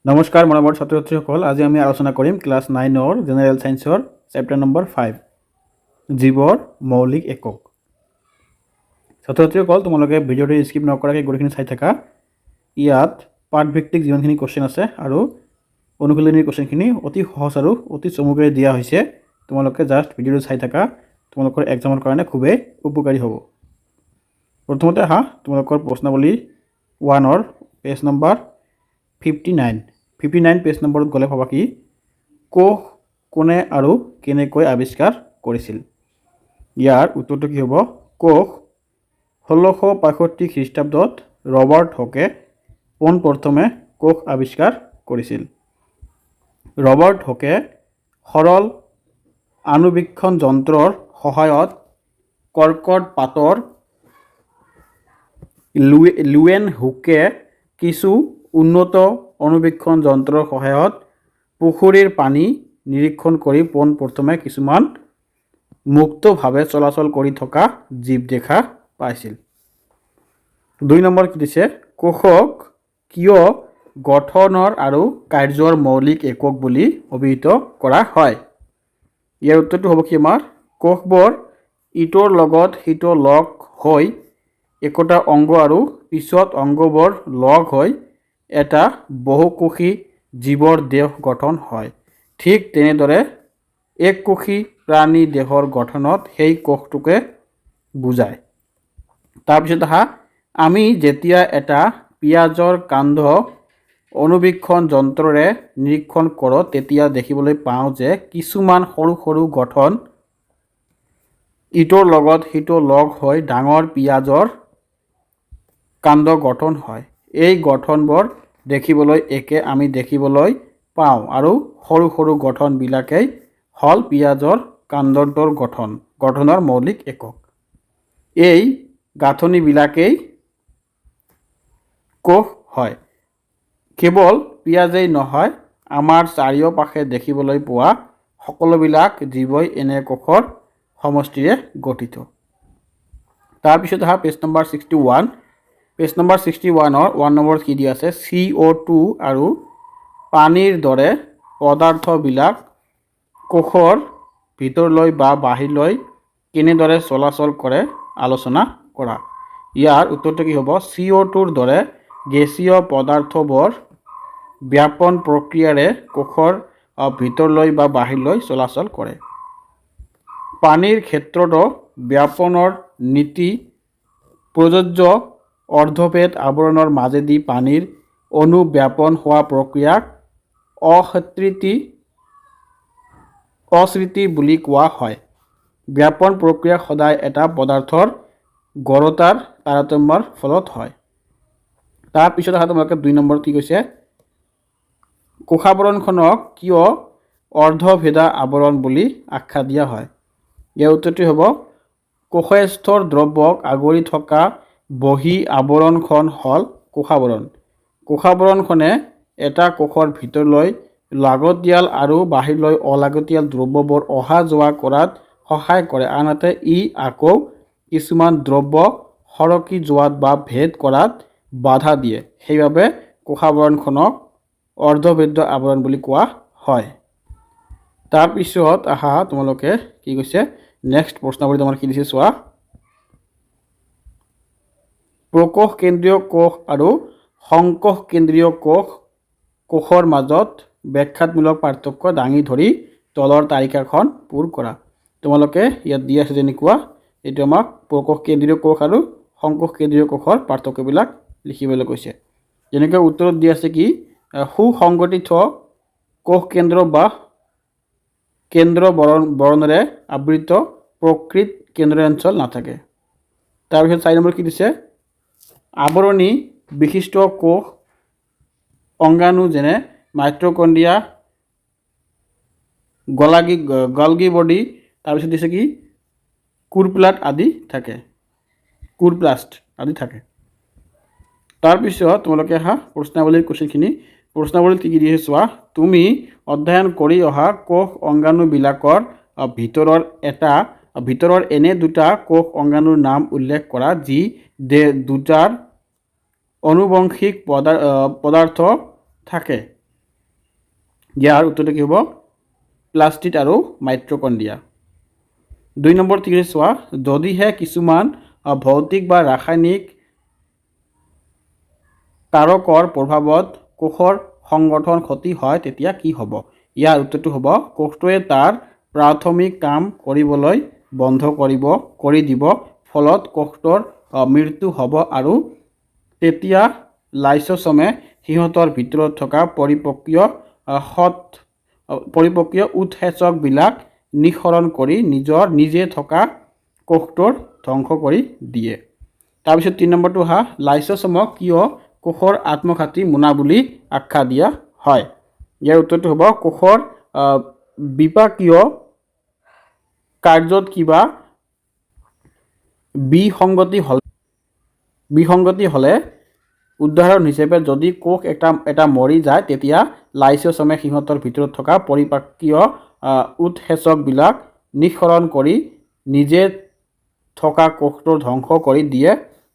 নমস্কাৰ মৰমৰ ছাত্ৰ ছাত্ৰীসকল, আজি আমি আলোচনা কৰিম ক্লাছ 9ৰ জেনেৰেল সায়েন্সৰ চেপ্টাৰ নম্বৰ 5 জীৱৰ মৌলিক একক। ছাত্ৰ ছাত্ৰীসকল, তোমালোকে ভিডিঅ'টো স্কিপ নকৰাকৈ গোটেইখিনি চাই থাকা। ইয়াত পাঠভিত্তিক যিমানখিনি কোৱেশ্চন আছে আৰু অনুশীলনীৰ কোৱেশ্চনখিনি অতি সহজ আৰু অতি চমুকৈ দিয়া হৈছে। তোমালোকে জাষ্ট ভিডিঅ'টো চাই থাকা, তোমালোকৰ এক্সামৰ কাৰণে খুবেই উপকাৰী হ'ব। প্ৰথমতে তোমালোকৰ প্ৰশ্নাৱলী 1ৰ পেজ নম্বৰ 59 পেজ নম্বৰত গ'লে পাবা কি কোষ কোনে আৰু কেনেকৈ আৱিষ্কাৰ কৰিছিল। ইয়াৰ উত্তৰটো কি হ'ব? কোষ 1665 খ্ৰীষ্টাব্দত ৰবাৰ্ট হকে পোনপ্ৰথমে কোষ আৱিষ্কাৰ কৰিছিল। ৰবাৰ্ট হকে সৰল আণুবীক্ষণ যন্ত্ৰৰ সহায়ত কৰ্কট পাতৰ লুৱেন হুকে কিছু উন্নত অনুবীক্ষণ যন্ত্ৰৰ সহায়ত পুখুৰীৰ পানী নিৰীক্ষণ কৰি পোনপ্ৰথমে কিছুমান মুক্তভাৱে চলাচল কৰি থকা জীৱ দেখা পাইছিল। 2 নম্বৰ কি দিছে? কোষক কিয় গঠনৰ আৰু কাৰ্যৰ মৌলিক একক বুলি অভিহিত কৰা হয়? ইয়াৰ উত্তৰটো হ'ব কি আমাৰ কোষবোৰ ইটোৰ লগত সিটো লগ হৈ একোটা অংগ আৰু পিছত অংগবোৰ লগ হৈ এটা বহুকোষী জীৱৰ দেহ গঠন হয়। ঠিক তেনেদৰে এককোষী প্ৰাণী দেহৰ গঠনত সেই কোষটোকে বুজায়। তাৰপিছত আমি যেতিয়া এটা পিঁয়াজৰ কাণ্ড অনুবীক্ষণ যন্ত্ৰৰে নিৰীক্ষণ কৰোঁ তেতিয়া দেখিবলৈ পাওঁ যে কিছুমান সৰু সৰু গঠন ইটোৰ লগত সিটো লগ হৈ ডাঙৰ পিঁয়াজৰ কাণ্ড গঠন হয়। এই গঠনবোৰ দেখিবলৈ একে আমি দেখিবলৈ পাওঁ আৰু সৰু সৰু গঠনবিলাকেই হল পিঁয়াজৰ কাণ্ডটোৰ গঠনৰ মৌলিক একক। এই গাঁথনিবিলাকেই কোষ হয়। কেৱল পিঁয়াজেই নহয়, আমাৰ চাৰিওপাশে দেখিবলৈ পোৱা সকলোবিলাক জীৱই এনে কোষৰ সমষ্টিৰে গঠিত। তাৰপিছত পেজ নম্বৰ 61 পেজ নম্বৰ 61ৰ 1 নম্বৰ কি দিয়া আছে? CO2 আৰু পানীৰ দৰে পদাৰ্থবিলাক কোষৰ ভিতৰলৈ বা বাহিৰলৈ কেনেদৰে চলাচল কৰে আলোচনা কৰা। ইয়াৰ উত্তৰটো কি হ'ব? CO2ৰ দৰে গেছীয় পদাৰ্থবোৰ ব্যাপন প্ৰক্ৰিয়াৰে কোষৰ ভিতৰলৈ বা বাহিৰলৈ চলাচল কৰে। পানীৰ ক্ষেত্ৰতো ব্যাপনৰ নীতি প্ৰযোজ্য। অৰ্ধভেদ আৱৰণৰ মাজেদি পানীৰ অণু ব্যাপন হোৱা প্ৰক্ৰিয়াক অস্ৰিতি বুলি কোৱা হয়। ব্যাপন প্ৰক্ৰিয়া সদায় এটা পদাৰ্থৰ গড়তাৰ তাৰতম্যৰ ফলত হয়। তাৰপিছত তোমালোকে 2 নম্বৰ কি কৈছে? কোষাৱৰণখনক কিয় অৰ্ধভেদা আৱৰণ বুলি আখ্যা দিয়া হয়? ইয়াৰ উত্তৰটো হ'ব কোষস্থৰ দ্ৰৱক আগুৰি থকা বহী আৱৰণখন হ'ল কোষাৱৰণ। কোষাৱৰণখনে এটা কোষৰ ভিতৰলৈ লাগতিয়াল আৰু বাহিৰলৈ অলাগতিয়াল দ্ৰব্যবোৰ অহা যোৱা কৰাত সহায় কৰে, আনহাতে ই আকৌ কিছুমান দ্ৰব্য সৰকি যোৱাত বা ভেদ কৰাত বাধা দিয়ে। সেইবাবে কোষাৱৰণখনক অৰ্ধভেদ্য আৱৰণ বুলি কোৱা হয়। তাৰপিছত তোমালোকে কি কৈছে? নেক্সট প্ৰশ্নাৱলীত আমাৰ কি দিছে চোৱা। প্ৰকোষ কেন্দ্ৰীয় কোষ আৰু সংকোষ কেন্দ্ৰীয় কোষৰ মাজত ব্যাখ্যামূলক পাৰ্থক্য দাঙি ধৰি তলৰ তালিকাখন পূৰ কৰা। তোমালোকে ইয়াত দি আছে যেনেকুৱা, এইটো আমাক প্ৰকোষ কেন্দ্ৰীয় কোষ আৰু সংকোষ কেন্দ্ৰীয় কোষৰ পাৰ্থক্যবিলাক লিখিবলৈ কৈছে। যেনেকৈ উত্তৰত দি আছে কি সুসংগঠিত কোষ কেন্দ্ৰ বা কেন্দ্ৰ বৰণেৰে আবৃত প্ৰকৃত কেন্দ্ৰাঞ্চল নাথাকে। তাৰপিছত 4 নম্বৰ কি দিছে? আৱৰণী বিশিষ্ট কোষ অংগাণু যেনে মাইটকণ্ড্ৰিয়া, গলগি বডি, তাৰপিছত দিছে কি কোৰপ্লাষ্ট আদি থাকে। তাৰপিছত তোমালোকে প্ৰশ্নাৱলীৰ প্ৰশ্নাৱলীত কি দিছে চোৱা। তুমি অধ্যয়ন কৰি অহা কোষ অংগাণুবিলাকৰ ভিতৰৰ এনে দুটা কোষ অংগাণুৰ নাম উল্লেখ কৰা যি দুটাৰ অনুবংশিক পদাৰ্থ থাকে। ইয়াৰ উত্তৰটো কি হ'ব প্লাষ্টিড আৰু মাইট্ৰকণ্ড্ৰিয়া 2 নম্বৰ কি চোৱা যদিহে কিছুমান ভৌতিক বা ৰাসায়নিক কাৰকৰ প্ৰভাৱত কোষৰ সংগঠন ক্ষতি হয় তেতিয়া কি হ'ব ইয়াৰ উত্তৰটো হ'ব কোষটোৱে তাৰ প্ৰাথমিক কাম কৰিবলৈ বন্ধ কৰি দিব ফলত কোষটোৰ মৃত্যু হ'ব আৰু তেতিয়া লাইসোসোমে সিহঁতৰ ভিতৰত থকা পৰিপক্ৰিয় উৎসেচকবিলাক নিঃসৰণ কৰি নিজে থকা কোষটোৰ ধ্বংস কৰি দিয়ে তাৰপিছত 3 নম্বৰটো হা লাইসোসোমক কিয় কোষৰ আত্মঘাতী মোনা বুলি আখ্যা দিয়া হয় ইয়াৰ উত্তৰটো হ'ব কোষৰ বিপাকীয় কাৰ্যত কিবা বিসংগতি হলে উদাহৰণ হিচাপে যদি কোষ এটা মৰি যায় তেতিয়া লাইসোসোমে সিহঁতৰ ভিতৰত থকা পৰিপাকীয় উৎসেচকবিলাক নিঃসৰণ কৰি নিজে থকা কোষটোৰ ধ্বংস কৰি দিয়ে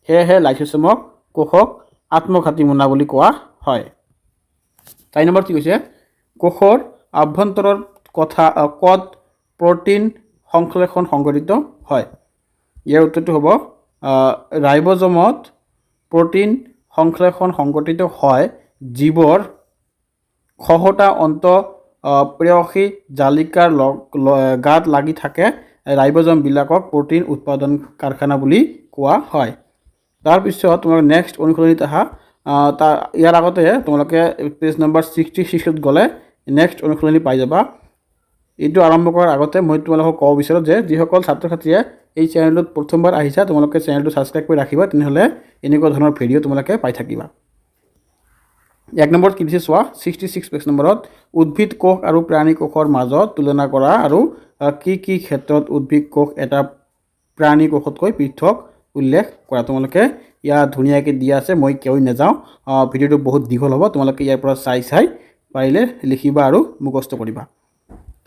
সেয়েহে লাইসোসোমক কোষক আত্মঘাতী মোনা বুলি কোৱা হয় 4 নম্বৰ কি কৈছে কোষৰ আভ্যন্তৰৰ কত প্ৰটিন সংশ্লেষণ সংঘটিত হয় ইয়াৰ উত্তৰটো হ'ব ৰাইবোজোমত প্ৰটিন সংশ্লেষণ সংঘটিত হয় জীৱৰ খহটা প্ৰেয়সী জালিকাৰ গাত লাগি থাকে ৰাইবোজোমবিলাকক প্ৰটিন উৎপাদন কাৰখানা বুলি কোৱা হয় তাৰপিছত তোমালোকে নেক্সট অনুশীলনীত আহা ইয়াৰ আগতে তোমালোকে পেজ নম্বৰ 66ত গ'লে নেক্সট অনুশীলনী পাই যাবা এইটো আৰম্ভ কৰাৰ আগতে মই তোমালোকক ক'ব বিচাৰোঁ যে যিসকল ছাত্ৰ ছাত্ৰীয়ে এই চেনেলটোত প্ৰথমবাৰ আহিছা তোমালোকে চেনেলটো ছাবস্ক্ৰাইব কৰি ৰাখিবা তেনেহ'লে এনেকুৱা ধৰণৰ ভিডিঅ' তোমালোকে পাই থাকিবা 1 নম্বৰত কি দিছে চোৱা 66 পেজ নম্বৰত উদ্ভিদ কোষ আৰু প্ৰাণী কোষৰ মাজত তুলনা কৰা আৰু কি ক্ষেত্ৰত উদ্ভিদ কোষ এটা প্ৰাণী কোষতকৈ পৃথক উল্লেখ কৰা তোমালোকে ইয়াত ধুনীয়াকৈ দিয়া আছে মই কৈ নাযাওঁ ভিডিঅ'টো বহুত দীঘল হ'ব তোমালোকে ইয়াৰ পৰা চাই পাৰিলে লিখিবা আৰু মুখস্থ কৰিবা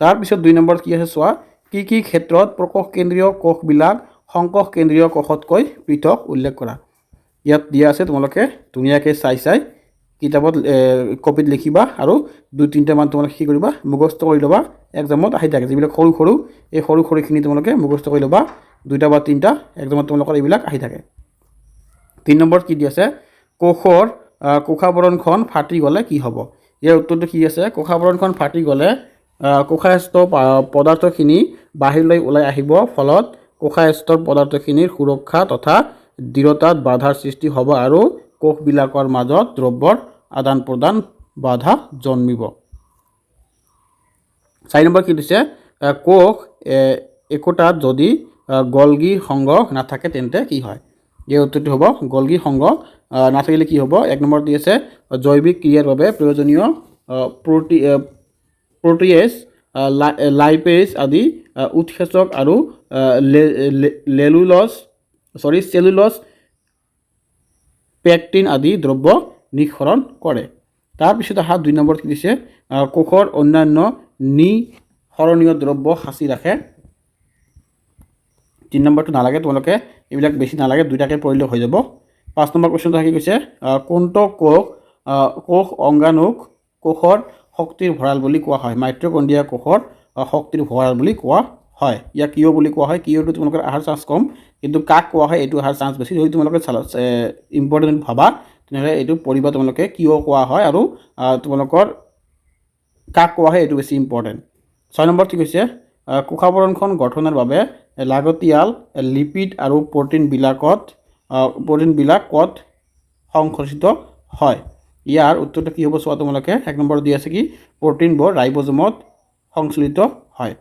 তাৰপিছত 2 নম্বৰত কি আছে চোৱা কি ক্ষেত্ৰত প্ৰকোষ কেন্দ্ৰীয় কোষবিলাক সংকোষ কেন্দ্ৰীয় কোষতকৈ পৃথক উল্লেখ কৰা ইয়াত দিয়া আছে তোমালোকে ধুনীয়াকৈ চাই কিতাপত কপিত লিখিবা আৰু 2-3টা মান তোমালোকে কি কৰিবা মুখস্থ কৰি ল'বা এক্সামত আহি থাকে যিবিলাক সৰুখিনি তোমালোকে মুখস্থ কৰি ল'বা 2টা বা 3টা এক্সামত তোমালোকৰ এইবিলাক আহি থাকে 3 নম্বৰত কি দি আছে কোষৰ কোষাবৰণখন ফাটি গ'লে কি হ'ব ইয়াৰ উত্তৰটো কি আছে কোষাবৰণখন ফাটি গ'লে কোষাস্থ পদাৰ্থখিনি বাহিৰলৈ ওলাই আহিব ফলত কোষাস্থৰ পদাৰ্থখিনিৰ সুৰক্ষা তথা দৃঢ়তাত বাধাৰ সৃষ্টি হ'ব আৰু কোষবিলাকৰ মাজত দ্ৰব্যৰ আদান প্ৰদান বাধা জন্মিব 4 নম্বৰ কি দিছে কোষ একোটাত যদি গলগি সংগ নাথাকে তেন্তে কি হয় এই উত্তৰটো হ'ব গলগি সংগ নাথাকিলে কি হ'ব 1 নম্বৰ দি আছে জৈৱিক ক্ৰিয়াৰ বাবে প্ৰয়োজনীয় প্ৰটিয়েজ লাইপেজ আদি উৎসেচক আৰু চেলুলজ পেকটিন আদি দ্ৰব্য নিঃসৰণ কৰে তাৰপিছত আহা 2 নম্বৰত কি দিছে কোষৰ অন্যান্য নিঃসৰণীয় দ্ৰব্য সাঁচি ৰাখে 3 নম্বৰটো নালাগে তোমালোকে এইবিলাক বেছি নালাগে 2টাকে পঢ়িলে হৈ যাব 5 নম্বৰ কোৱেশ্চনটো কি কৈছে কোনটো কোষ অংগাণুক কোষৰ শক্তিৰ ভঁৰাল বুলি কোৱা হয় মাইট্ৰকণ্ড্ৰিয়া কোষৰ শক্তিৰ ভঁৰাল বুলি কোৱা হয় ইয়াক কিয় বুলি কোৱা হয় কিয়টো তোমালোকৰ আহাৰ চান্স কম কিন্তু কাক কোৱা হয় এইটো আহাৰ চান্স বেছি যদি তোমালোকে ইম্পৰ্টেণ্ট ভাবা তেনেহ'লে এইটো পঢ়িবা তোমালোকে কিয় কোৱা হয় আৰু তোমালোকৰ কাক কোৱা হয় এইটো বেছি ইম্পৰ্টেণ্ট 6 নম্বৰ কি কৈছে কোষাবৰণখন গঠনৰ বাবে লাগতিয়াল লিপিড আৰু প্ৰটিনবিলাক ক'ত সংশ্লেষিত হয় ইয়াৰ উত্তৰটো কি হ'ব চোৱা তোমালোকে 1 নম্বৰ দি আছে কি প্ৰটিনবোৰ ৰাইবোজোমত সংশ্লেষিত হয়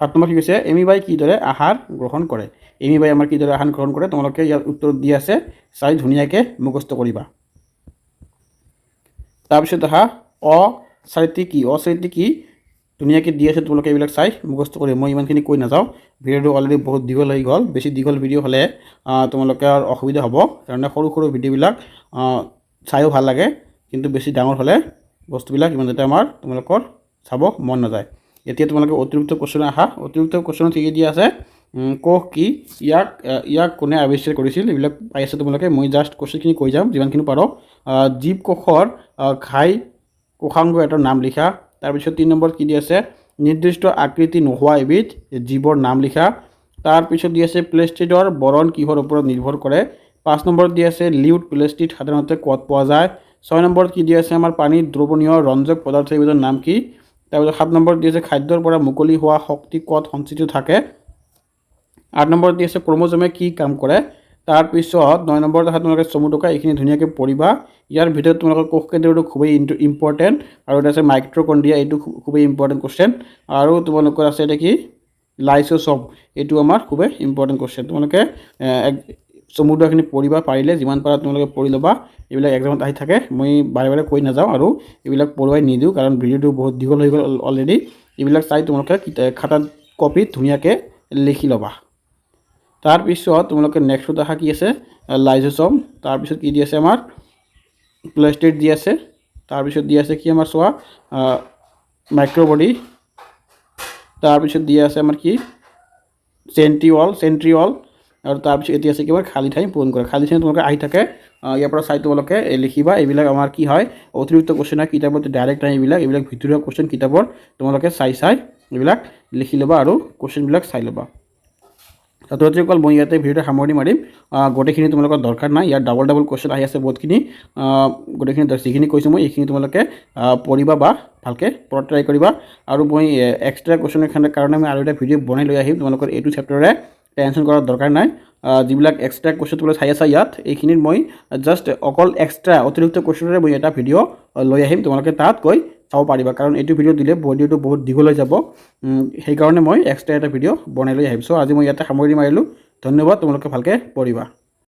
7 নম্বৰ কি কৈছে এমিবাই কিদৰে আহাৰ গ্ৰহণ কৰে এমিবাই আমাৰ কিদৰে আহাৰ গ্ৰহণ কৰে তোমালোকে ইয়াৰ উত্তৰ দি আছে চাই ধুনীয়াকৈ মুখস্থ কৰিবা তাৰপিছত আহা অচাৰিত্ৰিক কি ধুনীয়াকৈ দি আছে তোমালোকে এইবিলাক চাই মুখস্থ কৰি মই ইমানখিনি কৈ নাযাওঁ ভিডিঅ'টো অলৰেডি বহুত দীঘল হৈ গ'ল বেছি দীঘল ভিডিঅ' হ'লে তোমালোকে আৰু অসুবিধা হ'ব কাৰণে সৰু ভিডিঅ'বিলাক চাইও ভাল লাগে কিন্তু বেছি ডাঙৰ হ'লে বস্তুবিলাক ইমান যাতে তোমালোকৰ চাব মন নাযায় এতিয়া তোমালোকে অতিৰিক্ত কোৱেশ্চন আহা অতিৰিক্ত কোৱেশ্চনত কি দিয়া আছে কোষ কি ইয়াক কোনে আৱিষ্কাৰ কৰিছিল এইবিলাক পাই আছে তোমালোকে মই জাষ্ট কোৱেশ্চনখিনি কৈ যাম যিমানখিনি পাৰোঁ জীৱ কোষৰ ঘাই কোষাংগ এটাৰ নাম লিখা তাৰপিছত 3 নম্বৰত কি দি আছে নিৰ্দিষ্ট আকৃতি নোহোৱা এবিধ জীৱৰ নাম লিখা। তাৰপিছত দি আছে প্লেষ্টিডৰ বৰণ কিহৰ ওপৰত নিৰ্ভৰ কৰে। 5 নম্বৰত দি আছে লিউড প্লেষ্টিড সাধাৰণতে ক'ত পোৱা যায়। 6 নম্বৰত কি দি আছে আমাৰ পানীত দ্ৰৱণীয় ৰঞ্জক পদাৰ্থ এবিধৰ নাম কি। তাৰপিছত 7 নম্বৰত দি আছে খাদ্যৰ পৰা মুকলি হোৱা শক্তি ক'ত সঞ্চিত থাকে। 8 নম্বৰত দি আছে ক্ৰমোজমে কি কাম কৰে। তাৰপিছত 9 নম্বৰত আছে তোমালোকে চমু টোকা, এইখিনি ধুনীয়াকৈ পঢ়িবা। ইয়াৰ ভিতৰত তোমালোকৰ কোষ কেন্দ্ৰটো খুবেই ইম্পৰ্টেণ্ট আৰু এটা আছে মাইক্ৰকন্ড্ৰিয়া, এইটো খুবেই ইম্পৰ্টেণ্ট কুৱেশ্যন। আৰু তোমালোকৰ আছে এটা কি লাইচোচম, এইটো আমাৰ খুবেই ইম্পৰ্টেণ্ট কুৱেশ্যন। তোমালোকে চমু টোকাখিনি পঢ়িবা, পাৰিলে যিমান পাৰা তোমালোকে পঢ়ি ল'বা। এইবিলাক এক্সামত আহি থাকে, মই বাৰে বাৰে কৈ নাযাওঁ আৰু এইবিলাক পঢ়ুৱাই নিদিওঁ কাৰণ ভিডিঅ'টো বহুত দীঘল হৈ গ'ল অলৰেডি। এইবিলাক চাই তোমালোকে খাতাত কপিত ধুনীয়াকৈ লিখি ল'বা। তাৰপিছত তোমালোকে নেক্সটত দেখা কি আছে লাইজোচম। তাৰপিছত কি দি আছে আমাৰ প্লেষ্টিড দি আছে। তাৰপিছত দি আছে কি আমাৰ চোৱা মাইক্ৰ'বডি। তাৰপিছত দি আছে আমাৰ কি চেণ্ট্ৰিঅল। আৰু তাৰপিছত এতিয়া আছে কি আমাৰ খালী ঠাই পূৰণ কৰা। খালী ঠাই তোমালোকে আহি থাকে, ইয়াৰ পৰা চাই তোমালোকে লিখিবা। এইবিলাক আমাৰ কি হয় অতিৰিক্ত কুৱেশ্যন হয়, কিতাপত ডাইৰেক্ট নাই এইবিলাক ভিতৰুৱা কুৱেশ্যন কিতাপৰ, তোমালোকে চাই এইবিলাক লিখি ল'বা আৰু কুৱেশ্যনবিলাক চাই ল'বা। ছাত্ৰ-ছাত্ৰীসকল মই ইয়াতে ভিডিঅ'টো সামৰণি মাৰিম। গোটেইখিনি তোমালোকৰ দৰকাৰ নাই, ইয়াত ডাবল কুৱেশ্যন আহি আছে বহুতখিনি। গোটেইখিনি যিখিনি কৈছোঁ মই এইখিনি তোমালোকে পঢ়িবা বা ভালকৈ ট্ৰাই কৰিবা। আৰু মই এক্সট্ৰা কুৱেশ্যনৰ কাৰণে মই আৰু এটা ভিডিঅ' বনাই লৈ আহিম তোমালোকৰ এইটো চেপ্টাৰে, টেনশ্যন কৰাৰ দৰকাৰ নাই। যিবিলাক এক্সট্ৰা কুৱেশ্যন তোমালোকে চাই আছা ইয়াত, এইখিনিত মই জাষ্ট অকল এক্সট্ৰা অতিৰিক্ত কুৱেশ্যনৰে মই এটা ভিডিঅ' লৈ আহিম, তোমালোকে তাত গৈ চাব পাৰিবা। কাৰণ এইটো ভিডিঅ' দিলে ভিডিঅ'টো বহুত দীঘল হৈ যাব, সেইকাৰণে মই এক্সট্ৰা এটা ভিডিঅ' বনাই লৈ আহিম। চ' আজি মই ইয়াতে সামৰণি মাৰিলোঁ। ধন্যবাদ, তোমালোকে ভালকৈ পঢ়িবা।